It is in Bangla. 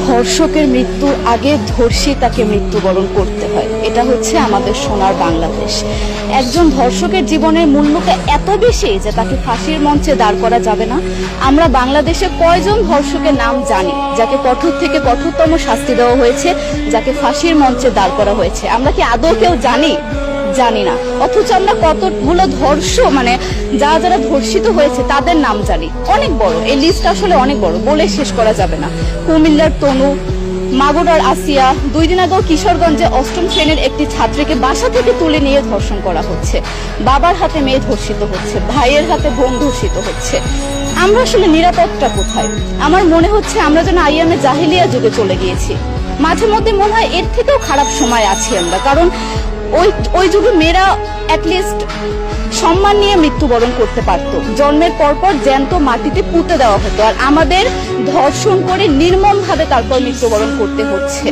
ধর্ষকের মৃত্যুর আগে ধর্ষী তাকে মৃত্যুবরণ করতে হয়। এটা হচ্ছে আমাদের সোনার বাংলাদেশ। একজন ধর্ষকের জীবনের মূল্যটা এত বেশি যে তাকে ফাঁসির মঞ্চে দাঁড় করা যাবে না। আমরা বাংলাদেশে কয়জন ধর্ষকের নাম জানি যাকে কঠোর থেকে কঠোরতম শাস্তি দেওয়া হয়েছে, যাকে ফাঁসির মঞ্চে দাঁড় করা হয়েছে? আমরা কি আদৌ কেউ জানি? জানি না। অথচ আমরা কতগুলো যারা ধর্ষিত হয়েছে তাদের নাম জানি, অনেক বড়। এই লিস্ট আসলে অনেক বড়, বলে শেষ করা যাবে না। কুমিল্লার তনু, মাগুরার আসিয়া, 2 দিন আগেও কিশোরগঞ্জে 8ম শ্রেণীর একটি ছাত্রীকে বাসা থেকে তুলে নিয়ে ধর্ষণ করা হচ্ছে। বাবার হাতে মেয়ে ধর্ষিত হচ্ছে, ভাইয়ের হাতে বোন ধর্ষিত হচ্ছে। আমরা আসলে নিরাপত্তা কোথায়? আমার মনে হচ্ছে আমরা যেন আইয়ামে জাহিলিয়া যুগে চলে গিয়েছি। মাঝে মধ্যে মনে হয় এর থেকেও খারাপ সময় আছি আমরা, কারণ ওই যুগে মেয়েরা অ্যাটলিস্ট সম্মান নিয়ে মৃত্যুবরণ করতে পারত। জন্মের পরপর জ্যান্ত মাটিতে পুঁতে দেওয়া হতো, আর আমাদের ধর্ষণ করে নির্মমভাবে তারপর মৃত্যুবরণ করতে হচ্ছে।